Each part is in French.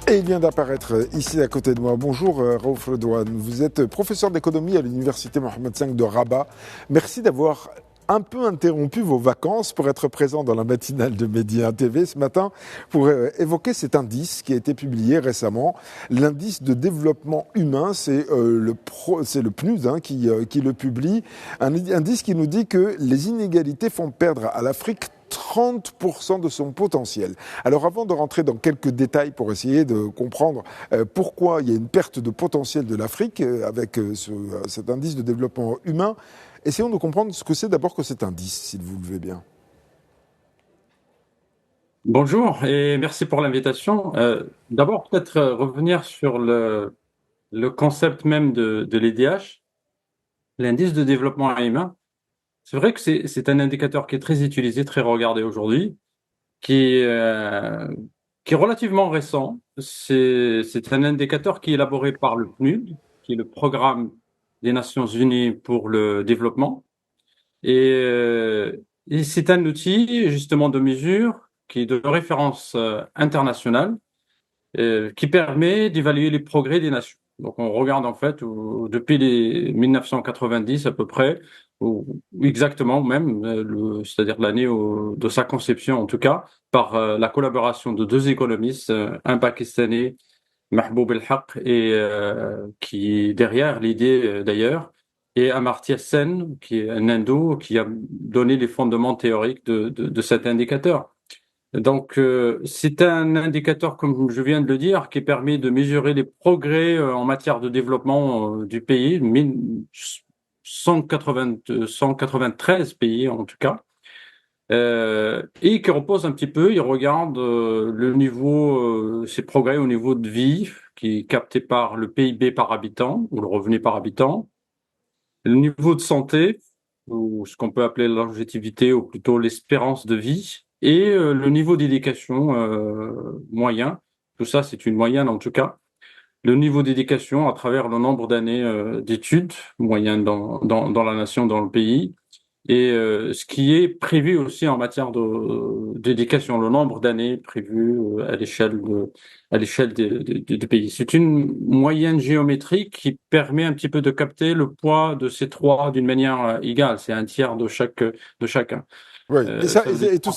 Et il vient d'apparaître ici à côté de moi. Bonjour Raouf Redouane, vous êtes professeur d'économie à l'université Mohamed V de Rabat. Merci d'avoir un peu interrompu vos vacances pour être présent dans la matinale de Média TV ce matin pour évoquer cet indice qui a été publié récemment. L'indice de développement humain, c'est le PNUD qui le publie. Un indice qui nous dit que les inégalités font perdre à l'Afrique 30% de son potentiel. Alors avant de rentrer dans quelques détails pour essayer de comprendre pourquoi il y a une perte de potentiel de l'Afrique avec cet indice de développement humain, essayons de comprendre ce que c'est d'abord que cet indice, si vous le voulez bien. Bonjour et merci pour l'invitation. D'abord, peut-être revenir sur le concept même de l'IDH, l'indice de développement humain. C'est vrai que c'est un indicateur qui est très utilisé, très regardé aujourd'hui, qui, euh, qui est relativement récent. C'est un indicateur qui est élaboré par le PNUD, qui est le Programme des Nations Unies pour le développement. Et c'est un outil justement de mesure qui est de référence internationale qui permet d'évaluer les progrès des nations. Donc on regarde en fait depuis les 1990 à peu près, ou exactement même, c'est-à-dire l'année de sa conception en tout cas, par la collaboration de deux économistes, un Pakistanais, Mahboub El-Haq, et qui derrière l'idée d'ailleurs, et Amartya Sen, qui est un Indo, qui a donné les fondements théoriques de cet indicateur. Donc, c'est un indicateur, comme je viens de le dire, qui permet de mesurer les progrès en matière de développement du pays, 193 pays en tout cas, et qui repose un petit peu, il regarde le niveau, ses progrès au niveau de vie, qui est capté par le PIB par habitant, ou le revenu par habitant, le niveau de santé, ou ce qu'on peut appeler la longévité, ou plutôt l'espérance de vie, et le niveau d'éducation moyen. Tout ça, c'est une moyenne en tout cas. Le niveau d'éducation à travers le nombre d'années d'études moyennes dans la nation, dans le pays, et ce qui est prévu aussi en matière d'éducation, le nombre d'années prévues à l'échelle des pays. C'est une moyenne géométrique qui permet un petit peu de capter le poids de ces trois d'une manière égale. C'est un tiers de chacun. Oui, Ça veut dire et tout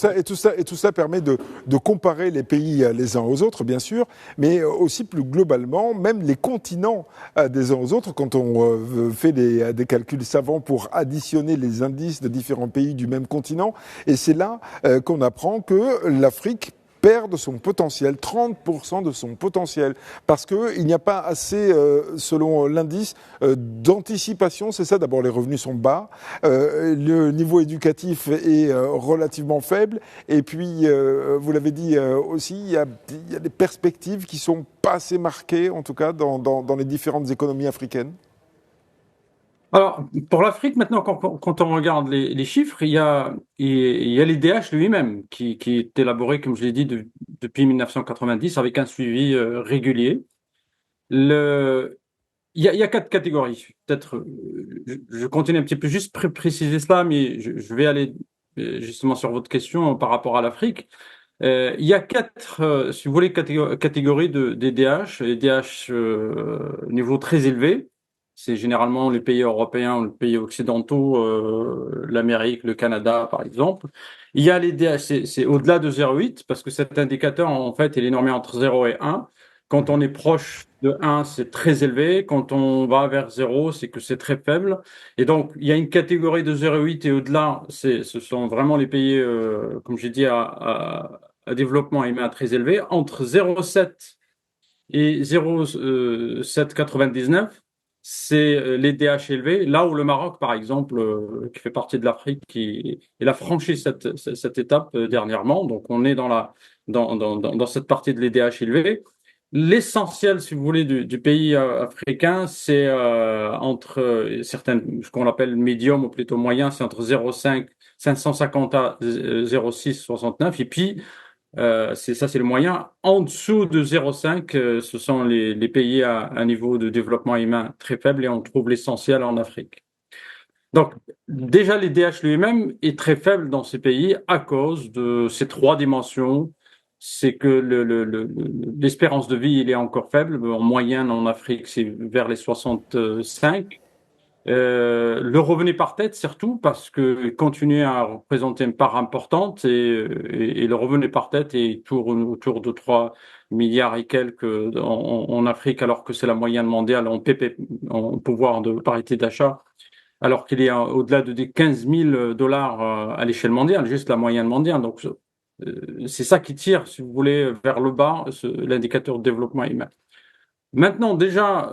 ça permet de comparer les pays les uns aux autres, bien sûr, mais aussi plus globalement, même les continents des uns aux autres, quand on fait des calculs savants pour additionner les indices de différents pays du même continent, et c'est là qu'on apprend que l'Afrique perd de son potentiel, 30% de son potentiel, parce qu'il n'y a pas assez, selon l'indice, d'anticipation, c'est ça, d'abord les revenus sont bas, le niveau éducatif est relativement faible, et puis, vous l'avez dit aussi, il y a des perspectives qui sont pas assez marquées, en tout cas, dans les différentes économies africaines. Alors, pour l'Afrique, maintenant, quand on regarde les chiffres, il y a l'IDH lui-même qui est élaboré, comme je l'ai dit, depuis 1990 avec un suivi régulier. Le, il y a quatre catégories. Peut-être, je continue un petit peu juste préciser cela, mais je vais aller justement sur votre question par rapport à l'Afrique. Il y a quatre, si vous voulez, catégories des DH. Les DH niveau très élevé, c'est généralement les pays européens ou les pays occidentaux, l'Amérique, le Canada, par exemple. Il y a les DH, c'est au-delà de 0,8 parce que cet indicateur, en fait, il est normé entre 0 et 1. Quand on est proche de 1, c'est très élevé. Quand on va vers 0, c'est que c'est très faible. Et donc, il y a une catégorie de 0,8 et au-delà, ce sont vraiment les pays, comme j'ai dit, à développement humain très élevé. Entre 0,7 et 0,799, c'est les DH élevés. Là où le Maroc, par exemple, qui fait partie de l'Afrique, il a franchi cette étape dernièrement. Donc, on est dans cette partie de l'EDH élevé. L'essentiel, si vous voulez, du pays africain, c'est entre certaines, ce qu'on appelle médium ou plutôt moyen, c'est entre 0,5, 550 à 0,6, 69. Et puis, c'est le moyen. En dessous de 0,5, ce sont les pays à un niveau de développement humain très faible et on trouve l'essentiel en Afrique. Donc, déjà, les DH lui-même est très faible dans ces pays à cause de ces trois dimensions c'est que l'espérance de vie, il est encore faible. En moyenne, en Afrique, c'est vers les 65. Le revenu par tête, surtout, parce que continue à représenter une part importante et le revenu par tête est autour de 3 milliards et quelques en Afrique, alors que c'est la moyenne mondiale en en pouvoir de parité d'achat, alors qu'il est au-delà de des 15 000 dollars à l'échelle mondiale, juste la moyenne mondiale. Donc, c'est ça qui tire, si vous voulez, vers le bas, l'indicateur de développement humain. Maintenant, déjà,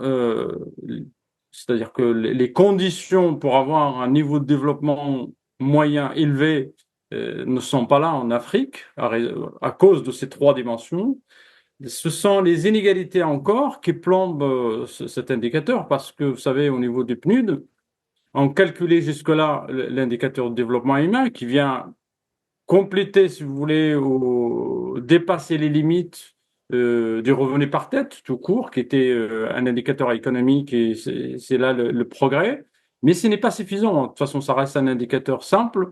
c'est-à-dire que les conditions pour avoir un niveau de développement moyen élevé ne sont pas là en Afrique à cause de ces trois dimensions. Ce sont les inégalités encore qui plombent cet indicateur parce que, vous savez, au niveau du PNUD, on calculait jusque-là l'indicateur de développement humain qui vient compléter, si vous voulez, ou dépasser les limites du revenu par tête, tout court, qui était un indicateur économique et c'est là le progrès. Mais ce n'est pas suffisant. De toute façon, ça reste un indicateur simple,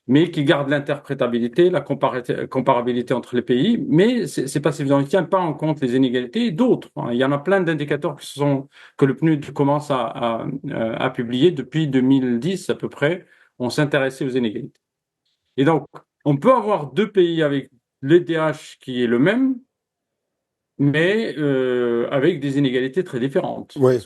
mais qui garde l'interprétabilité, la comparabilité entre les pays. Mais c'est pas suffisant. Il ne tient pas en compte les inégalités et d'autres. Il y en a plein d'indicateurs que le PNUD commence à publier depuis 2010 à peu près. On s'intéressait aux inégalités. Et donc, on peut avoir deux pays avec l'EDH qui est le même, mais avec des inégalités très différentes. Oui,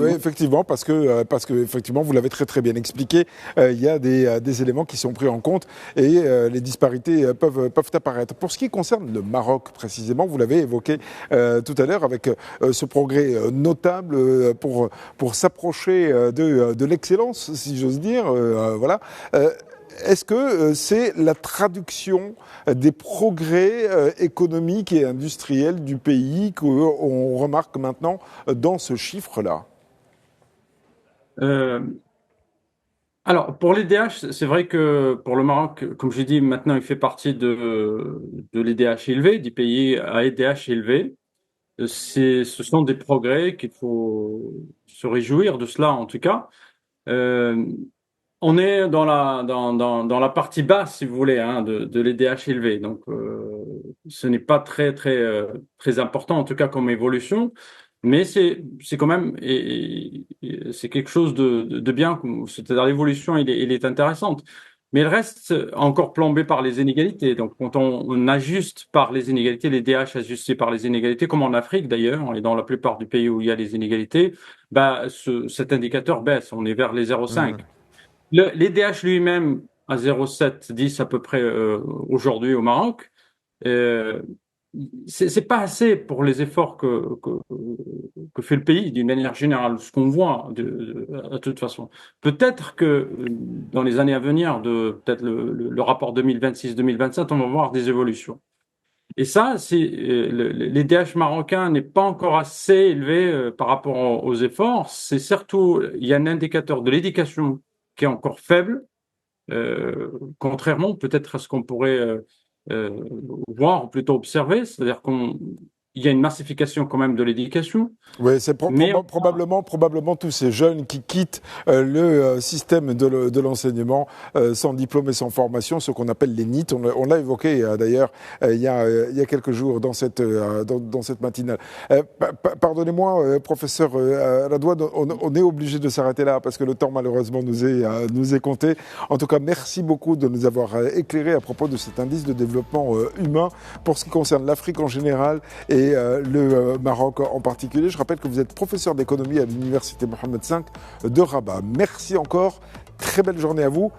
effectivement, parce que effectivement, vous l'avez très très bien expliqué, il y a des éléments qui sont pris en compte et les disparités peuvent apparaître. Pour ce qui concerne le Maroc précisément, vous l'avez évoqué tout à l'heure avec ce progrès notable pour s'approcher de l'excellence, si j'ose dire, voilà. Est-ce que c'est la traduction des progrès économiques et industriels du pays qu'on remarque maintenant dans ce chiffre-là ? Alors, pour l'EDH, c'est vrai que pour le Maroc, comme j'ai dit, maintenant il fait partie de l'EDH élevé, du pays à EDH élevé. Ce sont des progrès qu'il faut se réjouir de cela, en tout cas. On est dans la partie basse, si vous voulez, hein, de l'EDH élevé. Donc, ce n'est pas très important, en tout cas, comme évolution. Mais c'est quand même, c'est quelque chose de bien. C'est-à-dire l'évolution, il est intéressante. Mais elle reste encore plombée par les inégalités. Donc, quand on ajuste par les inégalités, les DH ajustés par les inégalités, comme en Afrique d'ailleurs, et dans la plupart du pays où il y a les inégalités, bah, cet indicateur baisse. On est vers les 0,5. L'EDH lui-même à 0,710 à peu près aujourd'hui au Maroc, c'est pas assez pour les efforts que fait le pays d'une manière générale, ce qu'on voit de toute façon. Peut-être que dans les années à venir, peut-être le rapport 2026-2027, on va voir des évolutions. Et ça, l'EDH marocain n'est pas encore assez élevé par rapport aux efforts. C'est surtout, il y a un indicateur de l'éducation qui est encore faible, contrairement peut-être à ce qu'on pourrait voir, ou plutôt observer, c'est-à-dire qu'il y a une massification quand même de l'éducation. Oui, c'est probablement tous ces jeunes qui quittent le système de l'enseignement sans diplôme et sans formation, ce qu'on appelle les NEET. On l'a évoqué d'ailleurs il y a quelques jours dans cette matinale. Pardonnez-moi, professeur Radouane, on est obligé de s'arrêter là parce que le temps malheureusement nous est compté. En tout cas, merci beaucoup de nous avoir éclairé à propos de cet indice de développement humain pour ce qui concerne l'Afrique en général et le Maroc en particulier. Je rappelle que vous êtes professeur d'économie à l'université Mohammed V de Rabat. Merci encore, très belle journée à vous